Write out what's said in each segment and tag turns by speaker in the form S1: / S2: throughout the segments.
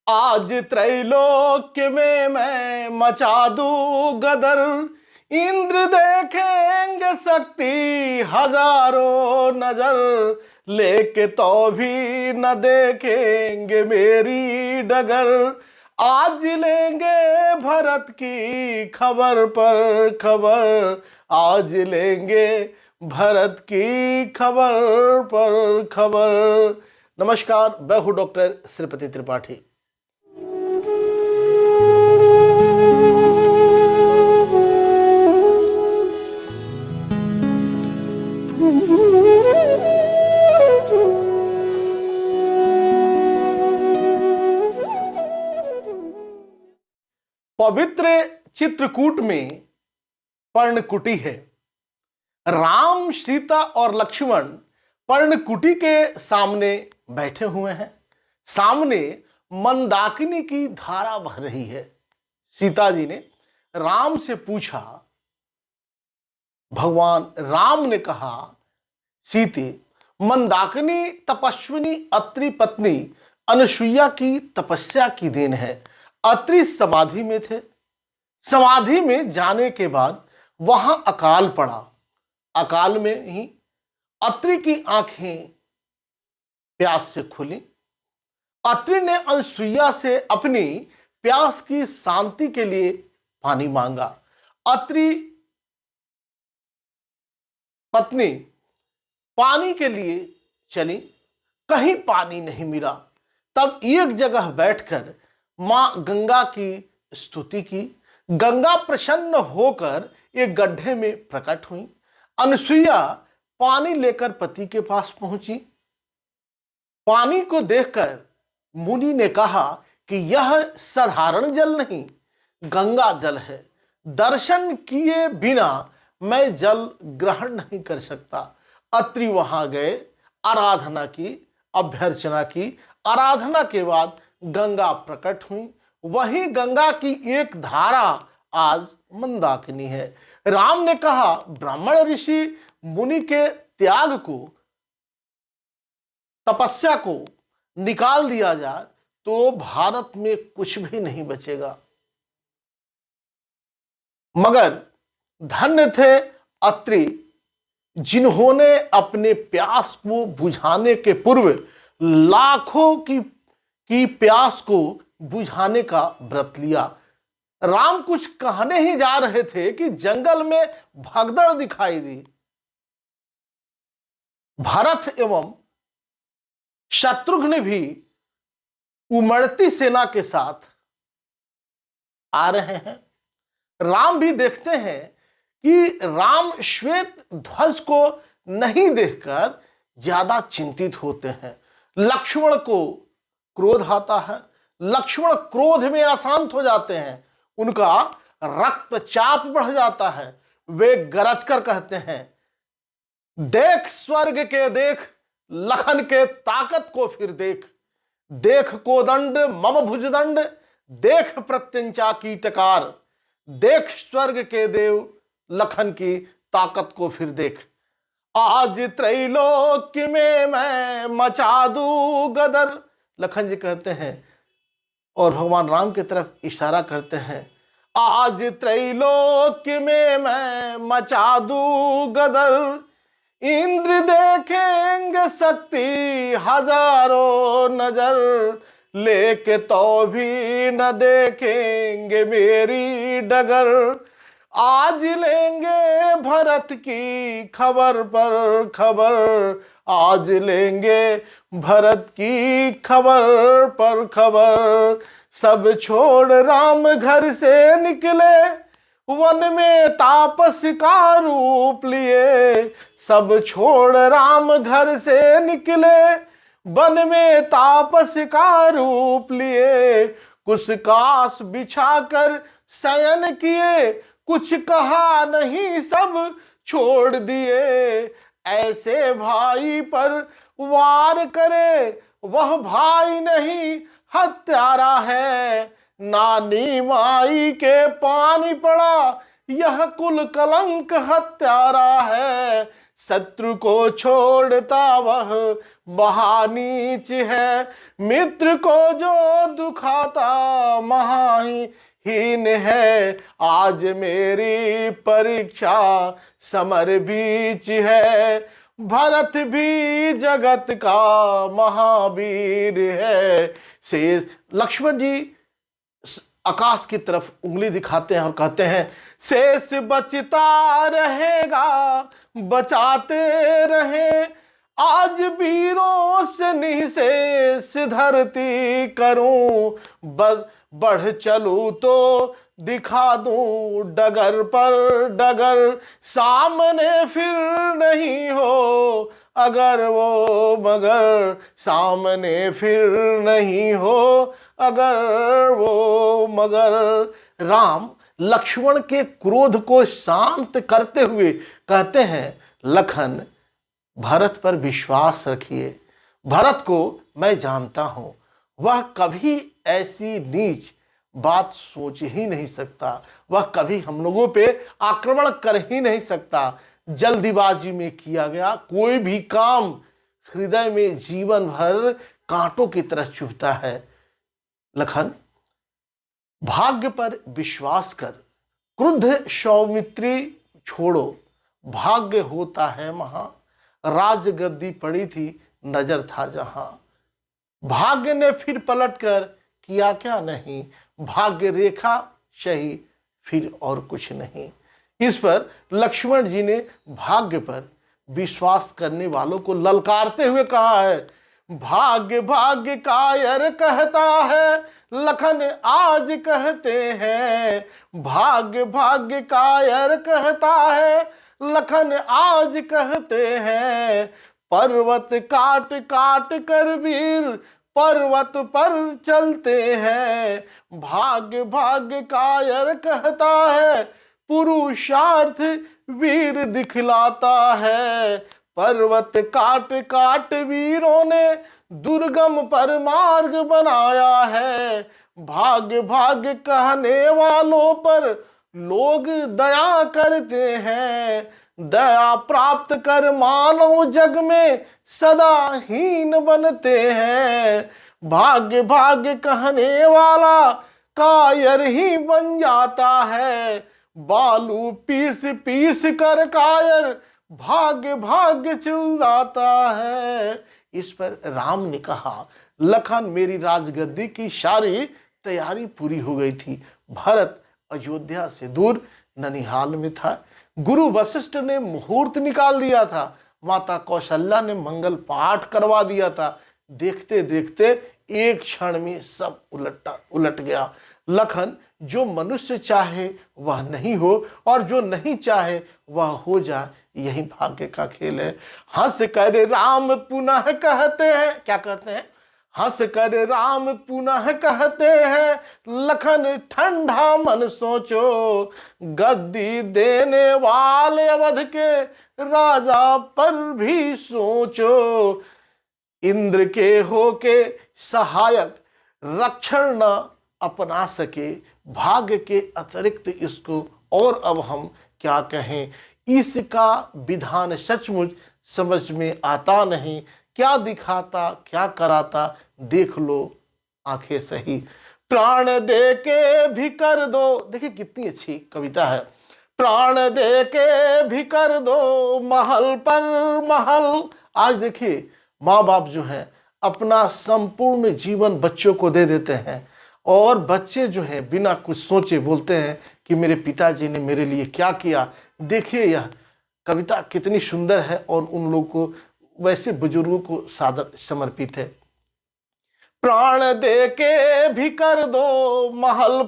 S1: आज त्रैलोक्य में मैं मचा दूं गदर, इंद्र देखेंगे शक्ति हजारों नजर, लेके तो भी न देखेंगे मेरी डगर। आज लेंगे भरत की खबर पर खबर, आज लेंगे भरत की खबर पर खबर। नमस्कार, मैं हूं डॉक्टर श्रीपति त्रिपाठी। पवित्र चित्रकूट में पर्णकुटी है। राम, सीता और लक्ष्मण पर्णकुटी के सामने बैठे हुए हैं। सामने मंदाकिनी की धारा बह रही है। सीता जी ने राम से पूछा, भगवान राम ने कहा, सीते, मंदाकिनी तपस्विनी अत्रि पत्नी अनुसुईया की तपस्या की देन है। अत्रि समाधि में थे। समाधि में जाने के बाद वहां अकाल पड़ा। अकाल में ही अत्रि की आंखें प्यास से खुली। अत्रि ने अनुसुईया से अपनी प्यास की शांति के लिए पानी मांगा। अत्रि पत्नी पानी के लिए चली, कहीं पानी नहीं मिला। तब एक जगह बैठकर मां गंगा की स्तुति की। गंगा प्रसन्न होकर एक गड्ढे में प्रकट हुई। अनुसुईया पानी लेकर पति के पास पहुंची। पानी को देखकर मुनि ने कहा कि यह साधारण जल नहीं, गंगा जल है। दर्शन किए बिना मैं जल ग्रहण नहीं कर सकता। अत्रि वहां गए, आराधना की, अभ्यर्चना की। आराधना के बाद गंगा प्रकट हुई। वही गंगा की एक धारा आज मंदाकिनी है। राम ने कहा, ब्राह्मण ऋषि मुनि के त्याग को, तपस्या को निकाल दिया जाए तो भारत में कुछ भी नहीं बचेगा। मगर धन्य थे अत्रि, जिन्होंने अपने प्यास को बुझाने के पूर्व लाखों की प्यास को बुझाने का व्रत लिया। राम कुछ कहने ही जा रहे थे कि जंगल में भगदड़ दिखाई दी। भरत एवं शत्रुघ्न भी उमड़ती सेना के साथ आ रहे हैं। राम भी देखते हैं कि राम श्वेत ध्वज को नहीं देखकर ज्यादा चिंतित होते हैं। लक्ष्मण को क्रोध आता है। लक्ष्मण क्रोध में अशांत हो जाते हैं। उनका रक्तचाप बढ़ जाता है। वे गरज कर कहते हैं, देख स्वर्ग के देख, लखन के ताकत को फिर देख। देख कोदंड मम भुजदंड, देख प्रत्यंचा की टकार। देख स्वर्ग के देव, लखन की ताकत को फिर देख। आज त्रैलोक्य में मैं मचा दूं गदर। लखन जी कहते हैं और भगवान राम की तरफ इशारा करते हैं, आज त्रैलोक्य में मैं मचा दूं गदर, इंद्र देखेंगे शक्ति हजारों नजर, लेके तो भी न देखेंगे मेरी डगर। आज लेंगे भरत की खबर पर खबर, आज लेंगे भरत की खबर पर खबर। सब छोड़ राम घर से निकले, वन में तापस का रूप लिए। सब छोड़ राम घर से निकले, वन में तापस का रूप लिए। कुछ कास बिछाकर शयन किए, कुछ कहा नहीं सब छोड़ दिए। ऐसे भाई पर वार करे, वह भाई नहीं हत्यारा है। नानी माई के पानी पड़ा, यह कुल कलंक हत्यारा है। शत्रु को छोड़ता वह महानीच है, मित्र को जो दुखाता महाहीन है। आज मेरी परीक्षा समर बीच है, भरत भी जगत का महावीर है। शेष लक्ष्मण जी आकाश की तरफ उंगली दिखाते हैं और कहते हैं, शेष बचता रहेगा, बचाते रहे, आज वीरों से निःशेष धरती करूं, बढ़ चलूं तो दिखा दूं डगर पर डगर, सामने फिर नहीं हो अगर वो मगर, सामने फिर नहीं हो अगर वो मगर। राम लक्ष्मण के क्रोध को शांत करते हुए कहते हैं, लखन भरत पर विश्वास रखिए, भरत को मैं जानता हूं, वह कभी ऐसी नीच बात सोच ही नहीं सकता, वह कभी हम लोगों पे आक्रमण कर ही नहीं सकता। जल्दीबाजी में किया गया कोई भी काम हृदय में जीवन भर कांटों की तरह चुभता है। लखन भाग्य पर विश्वास कर, क्रुद्ध सौमित्री छोड़ो, भाग्य होता है महा, राजगद्दी पड़ी थी नजर था जहां, भाग्य ने फिर पलटकर किया क्या नहीं, भाग्य रेखा सही फिर और कुछ नहीं। इस पर लक्ष्मण जी ने भाग्य पर विश्वास करने वालों को ललकारते हुए कहा है, भाग्य भाग्य कायर कहता है, लखन आज कहते हैं, भाग्य भाग्य कायर कहता है, लखन आज कहते हैं, पर्वत काट काट कर वीर पर्वत पर चलते हैं, भाग्य भाग्य कायर कहता है, पुरुषार्थ वीर दिखलाता है, पर्वत काट काट वीरों ने दुर्गम पर मार्ग बनाया है, भाग्य भाग्य कहने वालों पर लोग दया करते हैं, दया प्राप्त कर मानव जग में सदा हीन बनते हैं, भाग्य भाग्य कहने वाला कायर ही बन जाता है, बालू पीस पीस कर कायर भाग्य भाग्य चिल्लाता है। इस पर राम ने कहा, लखन मेरी राजगद्दी की सारी तैयारी पूरी हो गई थी, भरत अयोध्या से दूर ननिहाल में था, गुरु वशिष्ठ ने मुहूर्त निकाल दिया था, माता कौशल्या ने मंगल पाठ करवा दिया था, देखते देखते एक क्षण में सब उलट गया। लखन जो मनुष्य चाहे वह नहीं हो और जो नहीं चाहे वह हो जाए, यही भाग्य का खेल है। हंस कर राम पुनः कहते हैं, क्या कहते हैं, हंस कर राम पुनः कहते हैं, लखन ठंडा मन सोचो, गद्दी देने वाले अवध के राजा पर भी सोचो, इंद्र के होके सहायक रक्षण न अपना सके, भाग्य के अतिरिक्त इसको और अब हम क्या कहें, इसका विधान सचमुच समझ में आता नहीं, क्या दिखाता क्या कराता देख लो आंखें सही, प्राण दे के भी कर दो, देखिए कितनी अच्छी कविता है, प्राण दे के भी कर दो महल पर महल। आज देखिए माँ बाप जो है अपना संपूर्ण जीवन बच्चों को दे देते हैं और बच्चे जो है बिना कुछ सोचे बोलते हैं कि मेरे पिताजी ने मेरे लिए क्या किया। देखिए यह कविता कितनी सुंदर है और उन लोगों को, वैसे बुजुर्गों को सादर समर्पित है। प्राण दे के भी कर दो महल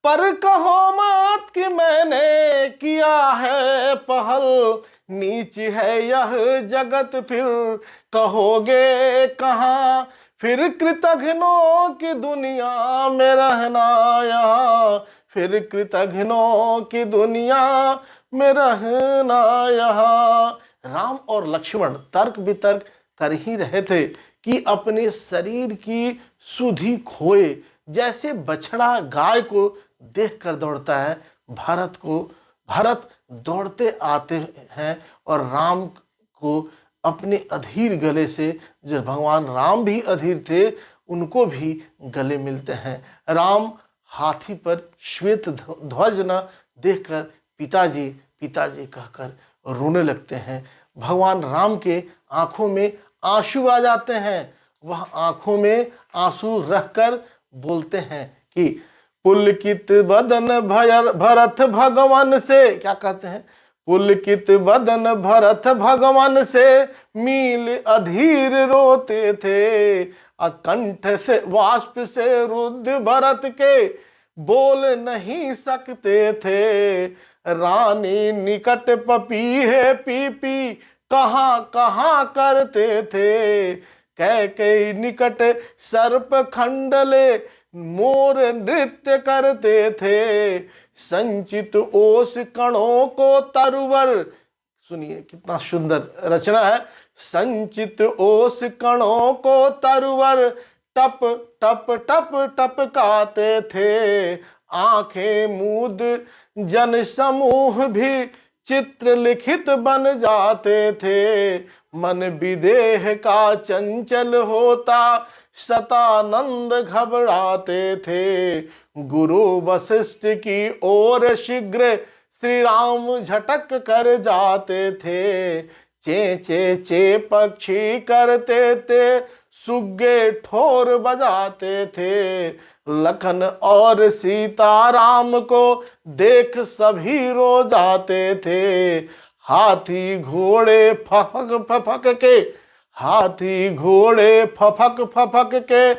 S1: पर कहो मत कि मैंने किया है पहल, नीच है यह जगत फिर कहोगे कहाँ, फिर कृतघ्नों की दुनिया में रहना यहाँ, फिर कृतघ्नों की दुनिया में रहना यहाँ। राम और लक्ष्मण तर्क वितर्क कर ही रहे थे कि अपने शरीर की सुधि खोए, जैसे बछड़ा गाय को देखकर दौड़ता है, भारत को भरत दौड़ते आते हैं और राम को अपने अधीर गले से, जो भगवान राम भी अधीर थे, उनको भी गले मिलते हैं। राम हाथी पर श्वेत ध्वज न देखकर पिताजी पिताजी कहकर रोने लगते हैं। भगवान राम के आंखों में आंसू आ जाते हैं। वह आंखों में आंसू रखकर बोलते हैं कि पुलकित बदन भरत भगवान से, क्या कहते हैं, पुलकित बदन भरत भगवान से मील अधीर रोते थे, अकंठ से वाष्प से रुद्ध भरत के बोल नहीं सकते थे। रानी निकट पपीहे पी पी कहाँ कहाँ करते थे, कैकेयी निकट सर्प खंडले मोर नृत्य करते थे। संचित ओस कणों को तरुवर, सुनिए कितना सुंदर रचना है, संचित ओस कणों को तरुवर टप टप टप टपकाते थे। आंखें मूद जन समूह भी चित्र लिखित बन जाते थे। मन विदेह का चंचल होता शतानंद घबराते थे। गुरु वशिष्ठ की ओर शीघ्र श्री राम झटक कर जाते थे। चे चे चे पक्षी करते थे, सुग्गे ठोर बजाते थे। लखन और सीता राम को देख सभी रो जाते थे। हाथी घोड़े फफक फफक के, हाथी घोड़े फफक फफक के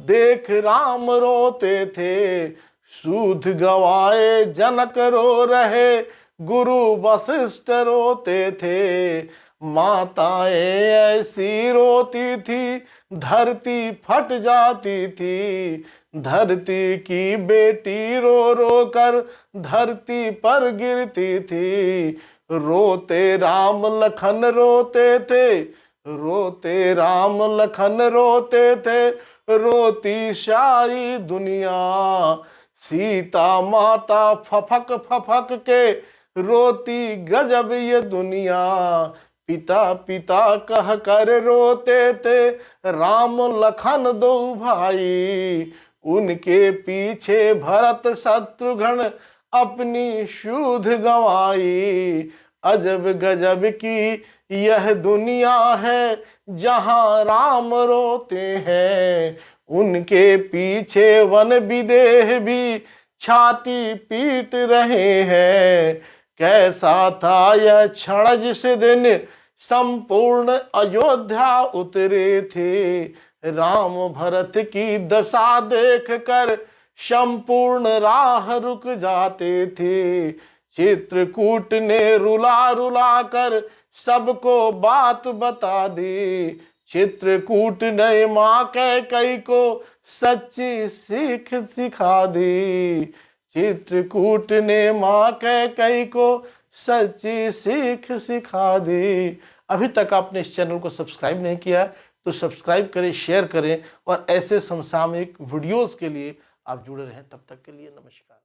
S1: देख राम रोते थे। सूध गवाए जनक रो रहे, गुरु वशिष्ठ रोते थे। माताएं ऐसी रोती थी, धरती फट जाती थी। धरती की बेटी रो रो कर धरती पर गिरती थी। रोते राम लखन रोते थे, रोते राम लखन रोते थे। रोती सारी दुनिया, सीता माता फफक फफक के रोती गजब ये दुनिया। पिता पिता कह कर रोते थे राम लखन दो भाई। उनके पीछे भरत शत्रुघ्न अपनी सूध गंवाई। अजब गजब की यह दुनिया है जहां राम रोते हैं। उनके पीछे वन विदेह भी छाती पीट रहे हैं। कैसा था यह क्षण जिस दिन संपूर्ण अयोध्या उतरे थे। राम भरत की दशा देख कर संपूर्ण राह रुक जाते थे। चित्रकूट ने रुला रुला कर सबको बात बता दी। चित्रकूट ने माँ कैकेयी को सच्ची सीख सिखा दी। चित्रकूट ने माँ कैकेयी को सच्ची सीख सिखा दी। अभी तक आपने इस चैनल को सब्सक्राइब नहीं किया तो सब्सक्राइब करें, शेयर करें और ऐसे समसामयिक वीडियोस के लिए आप जुड़े रहें। तब तक के लिए नमस्कार।